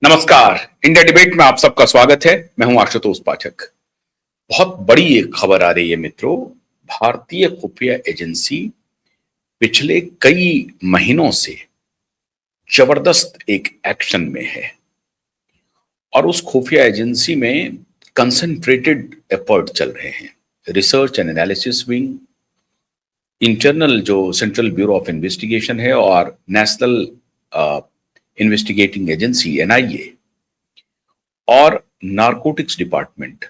नमस्कार। India debate में आप सबका स्वागत है। मैं हूं आशुतोष पाठक। बहुत बड़ी एक खबर आ रही है मित्रों। भारतीय खुफिया एजेंसी पिछले कई महीनों से जबरदस्त एक एक्शन में है और उस खुफिया एजेंसी में कंसंट्रेटेड एफर्ट चल रहे हैं। Research and analysis wing, internal जो सेंट्रल ब्यूरो ऑफ इन्वेस्टिगेशन है और नेशनल इन्वेस्टिगेटिंग एजेंसी एनआईए और नारकोटिक्स डिपार्टमेंट,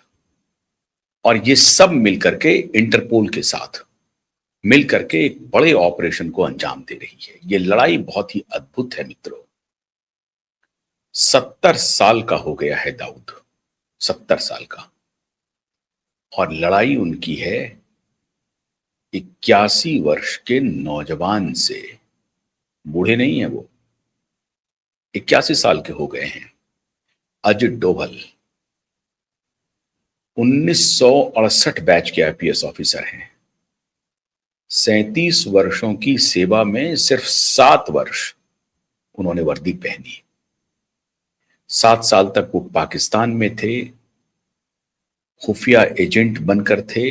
और ये सब मिलकर के इंटरपोल के साथ मिलकर के एक बड़े ऑपरेशन को अंजाम दे रही है। ये लड़ाई बहुत ही अद्भुत है मित्रों। 70 साल का हो गया है दाऊद, 70 साल का, और लड़ाई उनकी है 81 वर्ष के नौजवान से। बूढ़े नहीं है वो, 81 साल के हो गए हैं। अजित डोभाल 1968 बैच के आईपीएस ऑफिसर हैं। 37 वर्षों की सेवा में सिर्फ 7 वर्ष उन्होंने वर्दी पहनी। 7 साल तक वो पाकिस्तान में थे, खुफिया एजेंट बनकर थे।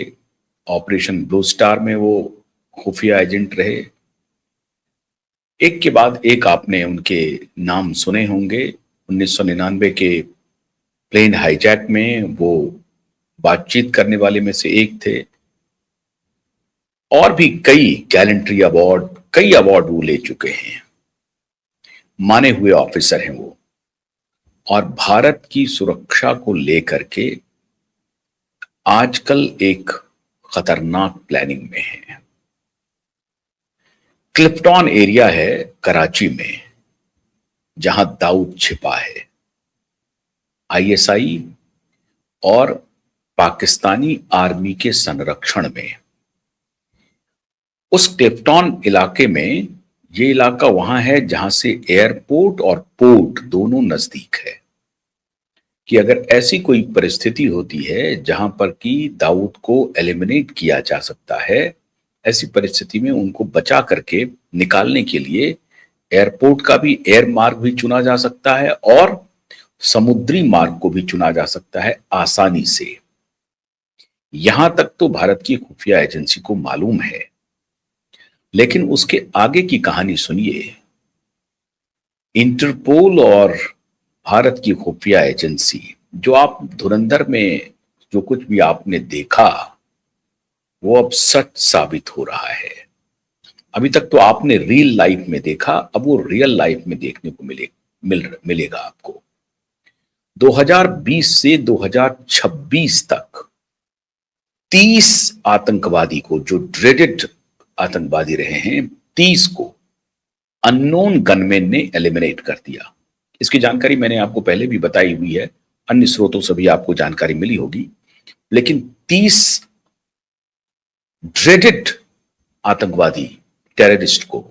ऑपरेशन ब्लू स्टार में वो खुफिया एजेंट रहे। एक के बाद एक आपने उनके नाम सुने होंगे। 1999 के प्लेन हाईजैक में वो बातचीत करने वाले में से एक थे, और भी कई गैलेंट्री अवार्ड, कई अवार्ड वो ले चुके हैं। माने हुए ऑफिसर हैं वो, और भारत की सुरक्षा को लेकर के आजकल एक खतरनाक प्लानिंग में है। क्लिफ्टन एरिया है कराची में, जहां दाऊद छिपा है। आईएसआई और पाकिस्तानी आर्मी के संरक्षण में उस क्लिफ्टन इलाके में, ये इलाका वहां है जहां से एयरपोर्ट और पोर्ट दोनों नजदीक है, कि अगर ऐसी कोई परिस्थिति होती है जहां पर कि दाऊद को एलिमिनेट किया जा सकता है, ऐसी परिस्थिति में उनको बचा करके निकालने के लिए एयरपोर्ट का भी एयर मार्ग भी चुना जा सकता है और समुद्री मार्ग को भी चुना जा सकता है आसानी से। यहां तक तो भारत की खुफिया एजेंसी को मालूम है, लेकिन उसके आगे की कहानी सुनिए। इंटरपोल और भारत की खुफिया एजेंसी, जो आप धुरंधर में जो कुछ भी आपने देखा, वो अब सच साबित हो रहा है। अभी तक तो आपने रियल लाइफ में देखा, अब वो रियल लाइफ में देखने को मिलेगा आपको। 2020 से 2026 तक 30 आतंकवादी को, जो ड्रेडेड आतंकवादी रहे हैं, 30 को अननोन गनमैन ने एलिमिनेट कर दिया। इसकी जानकारी मैंने आपको पहले भी बताई हुई है, अन्य स्रोतों से भी आपको जानकारी मिली होगी। लेकिन 30 ड्रेडेड आतंकवादी टेररिस्ट को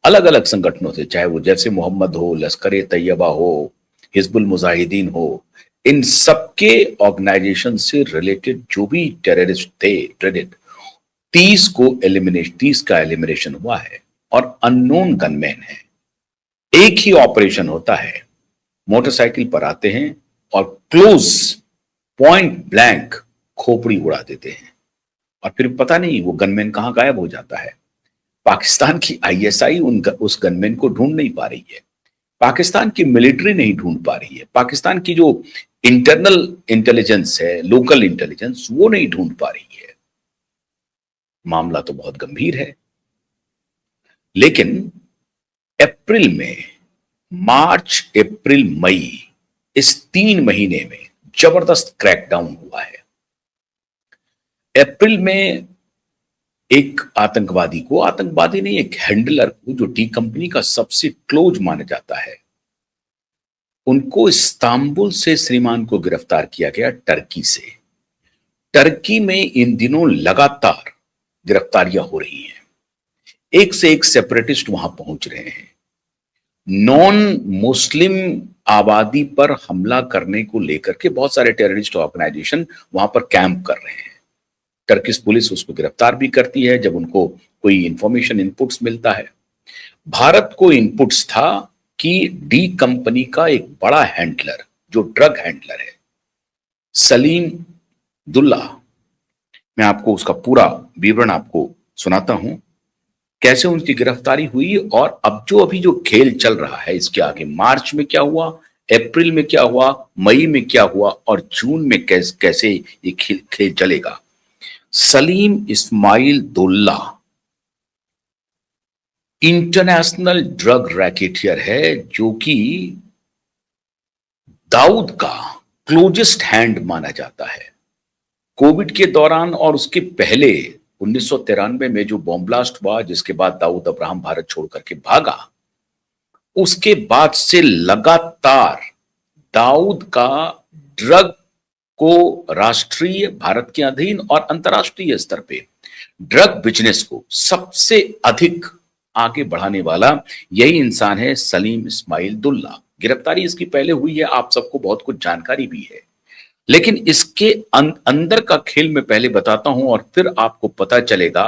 अलग अलग संगठनों से, चाहे वो जैसे मोहम्मद हो, लश्कर ए तैयबा हो, हिजबुल मुजाहिदीन हो, इन सबके ऑर्गेनाइजेशन से रिलेटेड जो भी टेररिस्ट थे ड्रेडेड, 30 का एलिमिनेशन हुआ है। और अननोन गनमैन है। एक ही ऑपरेशन होता है, मोटरसाइकिल पर आते हैं और क्लोज पॉइंट ब्लैंक खोपड़ी उड़ा देते हैं, और फिर पता नहीं वो गनमैन कहां गायब हो जाता है। पाकिस्तान की आईएसआई उस गनमैन को ढूंढ नहीं पा रही है, पाकिस्तान की मिलिट्री नहीं ढूंढ पा रही है, पाकिस्तान की जो इंटरनल इंटेलिजेंस है, लोकल इंटेलिजेंस, वो नहीं ढूंढ पा रही है। मामला तो बहुत गंभीर है। लेकिन अप्रैल में, मार्च, अप्रैल, मई, इस 3 महीने में जबरदस्त क्रैकडाउन हुआ है। अप्रैल में एक आतंकवादी को, आतंकवादी नहीं, एक हैंडलर को, जो टी कंपनी का सबसे क्लोज माना जाता है, उनको इस्तांबुल से श्रीमान को गिरफ्तार किया गया, टर्की से। टर्की में इन दिनों लगातार गिरफ्तारियां हो रही हैं, एक से एक सेपरेटिस्ट वहां पहुंच रहे हैं। नॉन मुस्लिम आबादी पर हमला करने को लेकर के बहुत सारे टेररिस्ट ऑर्गेनाइजेशन वहां पर कैंप कर रहे हैं। टर्किश पुलिस उसको गिरफ्तार भी करती है जब उनको कोई इंफॉर्मेशन इनपुट्स मिलता है। भारत को इनपुट्स था कि डी कंपनी का एक बड़ा हैंडलर, जो ड्रग हैंडलर है सलीम दुल्ला, मैं आपको उसका पूरा विवरण आपको सुनाता हूं, कैसे उनकी गिरफ्तारी हुई और अब जो अभी जो खेल चल रहा है इसके आगे मार्च में क्या हुआ, अप्रैल में क्या हुआ, मई में क्या हुआ और जून में कैसे ये खेल चलेगा। Salim Ismail Dulla international drug racketeer है, जो कि दाऊद का क्लोजेस्ट हैंड माना जाता है। कोविड के दौरान और उसके पहले 1993 में जो बॉम्ब ब्लास्ट हुआ, जिसके बाद दाऊद अब्राहम भारत छोड़ करके भागा, उसके बाद से लगातार दाऊद का ड्रग को राष्ट्रीय, भारत के अधीन और अंतर्राष्ट्रीय स्तर पे ड्रग बिजनेस को सबसे अधिक आगे बढ़ाने वाला यही इंसान है सलीम इस्माइल दुल्ला। गिरफ्तारी इसकी पहले हुई है, आप सबको बहुत कुछ जानकारी भी है, लेकिन इसके अंदर का खेल मैं पहले बताता हूं और फिर आपको पता चलेगा।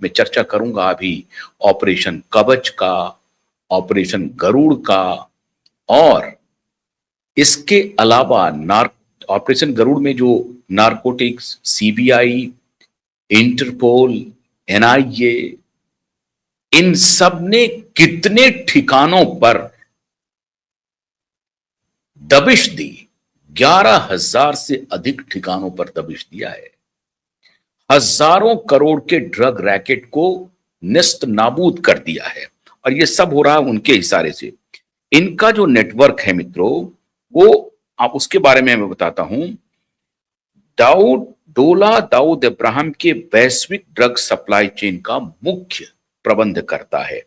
मैं चर्चा करूंगा अभी ऑपरेशन कवच का, ऑपरेशन गरुड़ का, और इसके अलावा ऑपरेशन गरुड़ में जो नारकोटिक्स, सीबीआई, इंटरपोल, एनआईए, इन सब ने कितने ठिकानों पर दबिश दी, 11,000 से अधिक ठिकानों पर दबिश दिया है। हजारों करोड़ के ड्रग रैकेट को निस्त नाबूद कर दिया है और ये सब हो रहा है उनके इशारे से। इनका जो नेटवर्क है मित्रों, वो आप उसके बारे में मैं बताता हूं। दाऊद अब्राहम के वैश्विक ड्रग सप्लाई चेन का मुख्य प्रबंध करता है,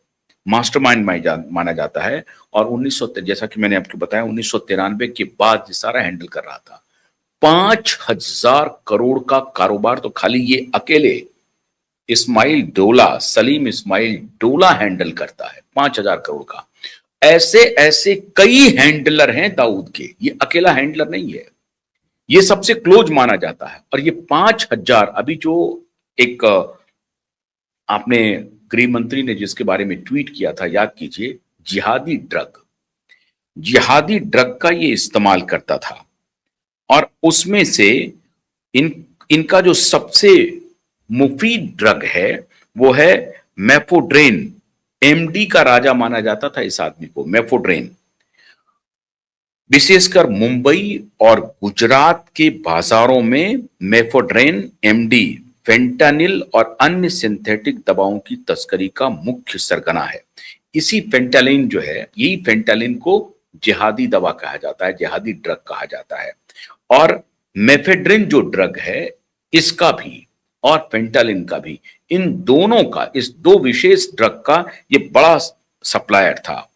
मास्टरमाइंड माना जाता है। और 1900, जैसा कि मैंने आपको बताया, 1993 के बाद ये सारा हैंडल कर रहा था। 5,000 करोड़ का कारोबार तो खाली ये अकेले सलीम इस्माइल डोला हैंडल करता है, 5,000 करोड़ का। ऐसे ऐसे कई हैंडलर हैं दाऊद के, ये अकेला हैंडलर नहीं है, ये सबसे क्लोज माना जाता है। और ये 5,000, अभी जो एक आपने गृह मंत्री ने जिसके बारे में ट्वीट किया था, याद कीजिए, जिहादी ड्रग का ये इस्तेमाल करता था। और उसमें से इनका जो सबसे मुफीद ड्रग है वो है मेफोड्रेन। एमडी का राजा माना जाता था इस आदमी को, मेफोड्रेन। विशेषकर मुंबई और गुजरात के बाजारों में मेफोड्रेन, एमडी, फेंटानिल और अन्य सिंथेटिक दवाओं की तस्करी का मुख्य सरगना है। इसी फेंटालिन जो है, यही फेंटालिन को जिहादी दवा कहा जाता है, जिहादी ड्रग कहा जाता है। और मेफेड्रिन जो ड्रग है, इसका भी और फेंटालिन का भी, इन दोनों का, इस दो विशेष ड्रग का ये बड़ा सप्लायर था।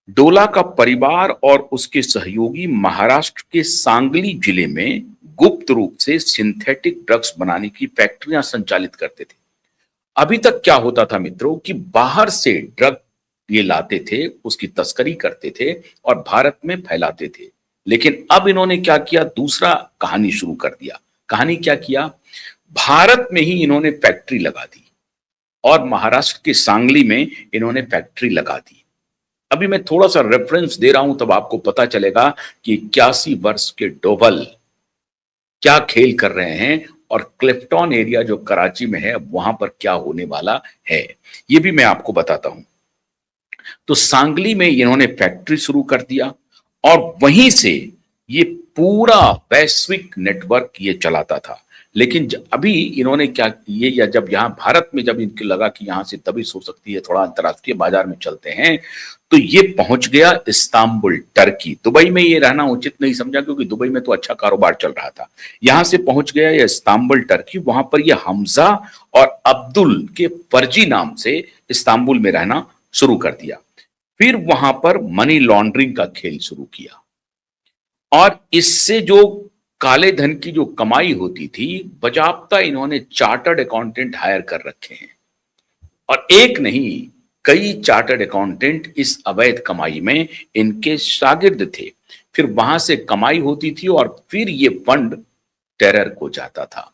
डोला का परिवार और उसके सहयोगी महाराष्ट्र के सांगली जिले में गुप्त रूप से सिंथेटिक ड्रग्स बनाने की फैक्ट्रियां संचालित करते थे। अभी तक क्या होता था मित्रों कि बाहर से ड्रग ये लाते थे, उसकी तस्करी करते थे और भारत में फैलाते थे। लेकिन अब इन्होंने क्या किया, दूसरा कहानी शुरू कर दिया। कहानी क्या किया, भारत में ही इन्होंने फैक्ट्री लगा दी और महाराष्ट्र के सांगली में इन्होंने फैक्ट्री लगा दी। अभी मैं थोड़ा सा रेफरेंस दे रहा हूं, तब आपको पता चलेगा कि 81 वर्ष के डोभाल क्या खेल कर रहे हैं और क्लिफ्टन एरिया जो कराची में है वहां पर क्या होने वाला है, ये भी मैं आपको बताता हूं। तो सांगली में इन्होंने फैक्ट्री शुरू कर दिया और वहीं से ये पूरा वैश्विक नेटवर्क ये चलाता था। लेकिन अभी इन्होंने क्या, ये या जब यहां भारत में जब इनको लगा कि यहां से दबिश हो सकती है, थोड़ा अंतर्राष्ट्रीय बाजार में चलते हैं, तो ये पहुंच गया इस्तांबुल, टर्की। दुबई में ये रहना उचित नहीं समझा क्योंकि दुबई में तो अच्छा कारोबार चल रहा था। यहां से पहुंच गया ये इस्तांबुल, टर्की। वहां पर ये हमजा और अब्दुल के फर्जी नाम से इस्तांबुल में रहना शुरू कर दिया। फिर वहां पर मनी लॉन्ड्रिंग का खेल शुरू किया और इससे जो काले धन की जो कमाई होती थी, बजाब्ता इन्होंने चार्टर्ड अकाउंटेंट हायर कर रखे हैं और एक नहीं, कई चार्टर्ड अकाउंटेंट इस अवैध कमाई में इनके शागिर्द थे। फिर वहां से कमाई होती थी और फिर ये फंड टेरर को जाता था।